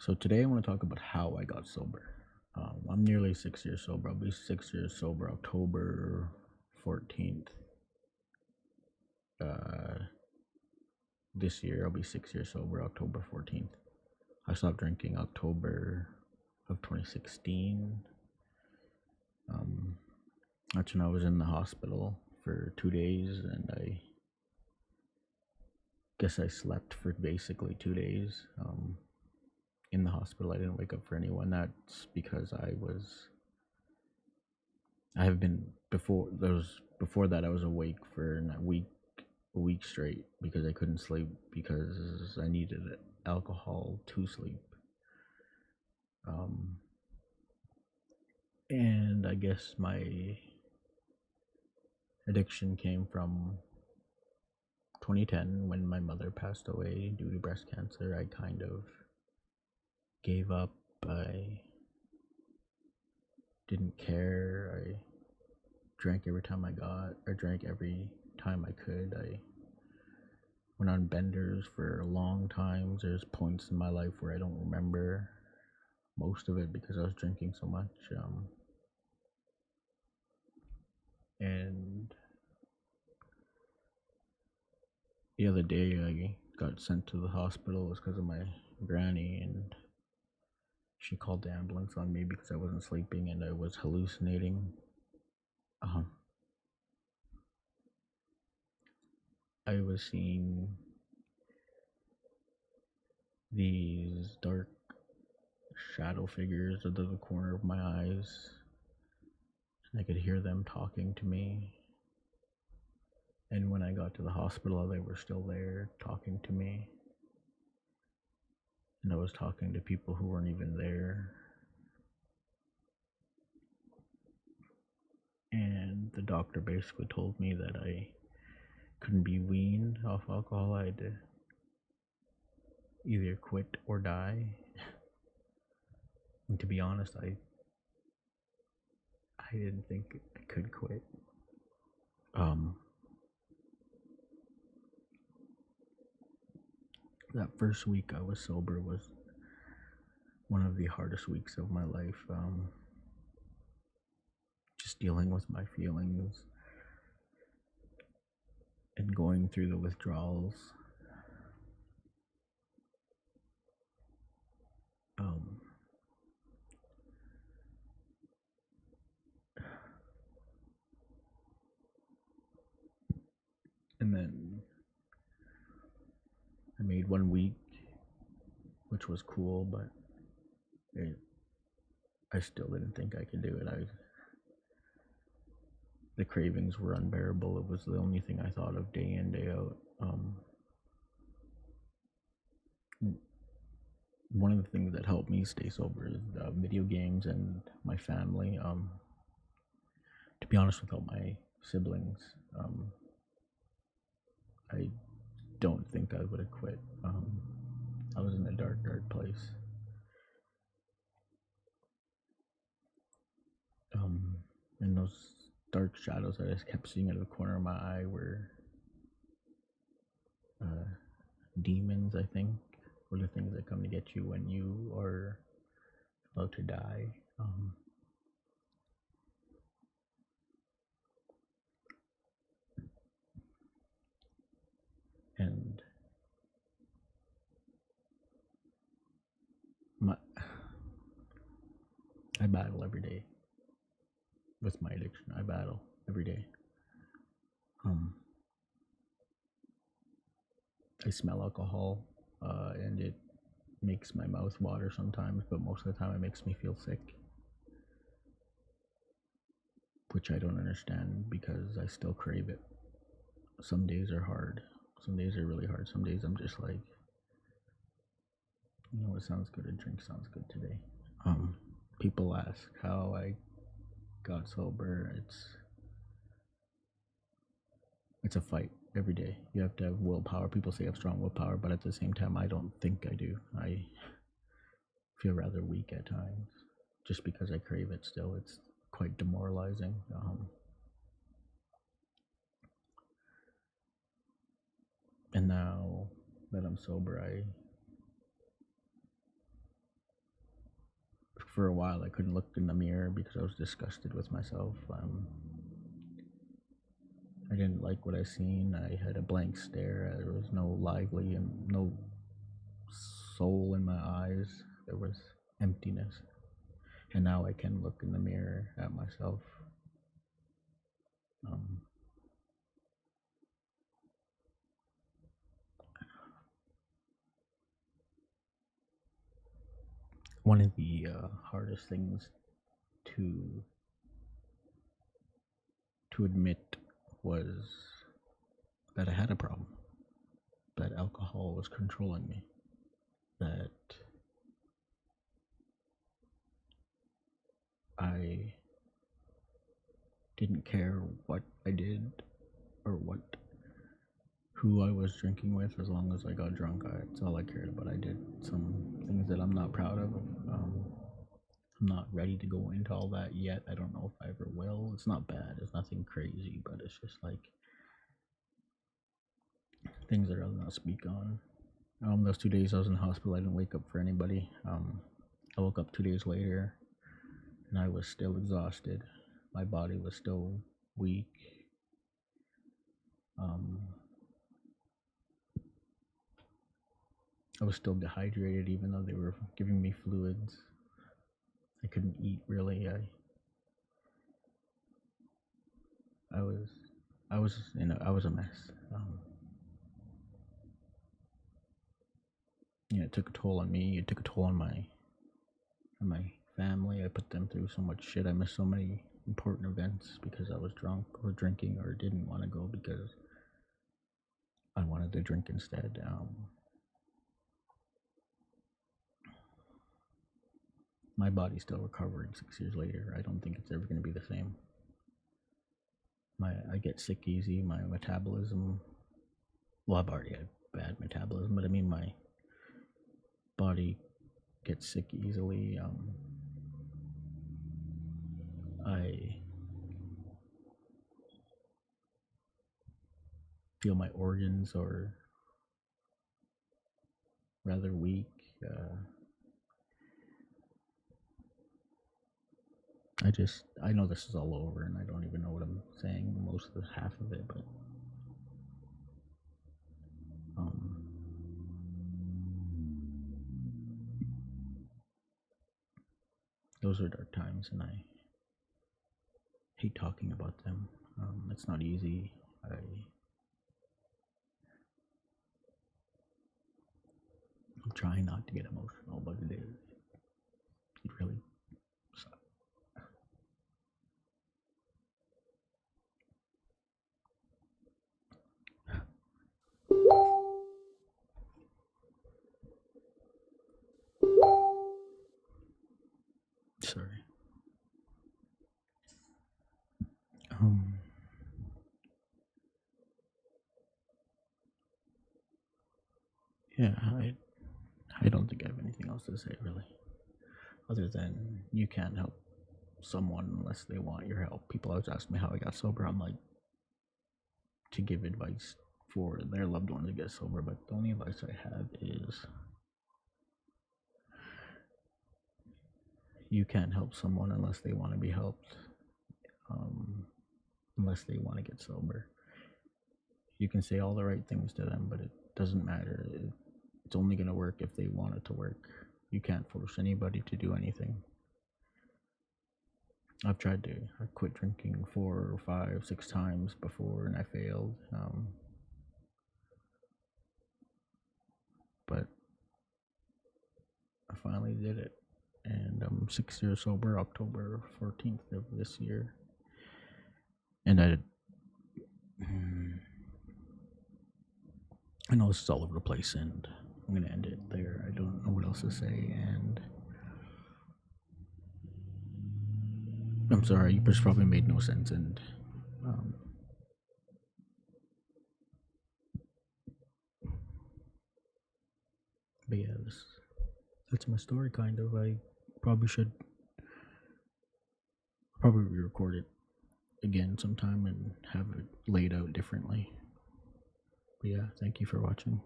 So today I want to talk about how I got sober. I'm nearly 6 years sober. I'll be 6 years sober October 14th. Uh, this year I'll be 6 years sober October 14th. I stopped drinking October of 2016. Um, that's when I was in the hospital for 2 days, and I guess I slept for basically 2 days. In the hospital, I didn't wake up for anyone. That's because I have been before that I was awake for a week straight because I couldn't sleep because I needed alcohol to sleep. Um, and I guess my addiction came from 2010 when my mother passed away due to breast cancer. I kind of gave up. I didn't care. I drank every time I got, or drank every time I could. I went on benders for a long time. There's points in my life where I don't remember most of it because I was drinking so much. And the other day I got sent to the hospital was because of my granny, and she called the ambulance on me because I wasn't sleeping and I was hallucinating. Um, I was seeing these dark shadow figures out of the corner of my eyes, and I could hear them talking to me. And when I got to the hospital, they were still there talking to me. And I was talking to people who weren't even there. And the doctor basically told me that I couldn't be weaned off alcohol. I had to either quit or die. And to be honest, I didn't think I could quit. Um, that first week I was sober was one of the hardest weeks of my life. Just dealing with my feelings and going through the withdrawals. Um, and then I made 1 week, which was cool, but it, I still didn't think I could do it. The cravings were unbearable. It was the only thing I thought of day in, day out. One of the things that helped me stay sober is video games and my family. To be honest, without my siblings, I don't think I would have quit. I was in a dark, dark place. Um, and those dark shadows that I just kept seeing out of the corner of my eye were uh, demons, I think, or the things that come to get you when you are about to die. And my, I battle every day with my addiction. I battle every day. Um, I smell alcohol, and it makes my mouth water sometimes, but most of the time it makes me feel sick, which I don't understand because I still crave it. Some days are hard. Some days are really hard. Some days I'm just like, it sounds good. A drink sounds good today. Um, People ask how I got sober. It's a fight every day. You have to have willpower. People say I have strong willpower, but at the same time, I don't think I do. I feel rather weak at times, just because I crave it. Still, it's quite demoralizing. And now that I'm sober, For a while, I couldn't look in the mirror because I was disgusted with myself. I didn't like what I seen. I had a blank stare. There was no lively and no soul in my eyes. There was emptiness. And now I can look in the mirror at myself. Um, One of the hardest things to admit was that I had a problem, that alcohol was controlling me, that I didn't care what I did or who I was drinking with. As long as I got drunk, that's all I cared about. I did some things that I'm not proud of. I'm not ready to go into all that yet. I don't know if I ever will. It's not bad. It's nothing crazy, but it's just like things I'd rather not speak on. Those 2 days I was in the hospital, I didn't wake up for anybody. I woke up 2 days later, and I was still exhausted. My body was still weak. I was still dehydrated, even though they were giving me fluids. I couldn't eat really. I was a mess. It took a toll on me. It took a toll on my family. I put them through so much shit. I missed so many important events because I was drunk or drinking or didn't want to go because I wanted to drink instead. My body's still recovering 6 years later. I don't think it's ever going to be the same. I get sick easy. My metabolism. Well, I've already had bad metabolism, but I mean my body gets sick easily. I feel my organs are rather weak. I know this is all over, and I don't even know what I'm saying most of the half of it, but those are dark times, and I hate talking about them. It's not easy. I'm trying not to get emotional, but it is. It really sucks. Sorry. Yeah, I don't think I have anything else to say really, other than you can't help someone unless they want your help. People always ask me how I got sober. I'm like, to give advice for their loved one to get sober, but the only advice I have is you can't help someone unless they want to be helped, unless they want to get sober. You can say all the right things to them, but it doesn't matter. It's only going to work if they want it to work. You can't force anybody to do anything. I've tried to quit drinking 4, 5, 6 times before, and I failed. But I finally did it, and I'm 6 years sober. October 14th of this year, and I know this is all over the place, and I'm gonna end it there. I don't know what else to say, and I'm sorry. This probably made no sense, and but yeah, that's my story, kind of. I probably should re-record it again sometime and have it laid out differently. But yeah, thank you for watching.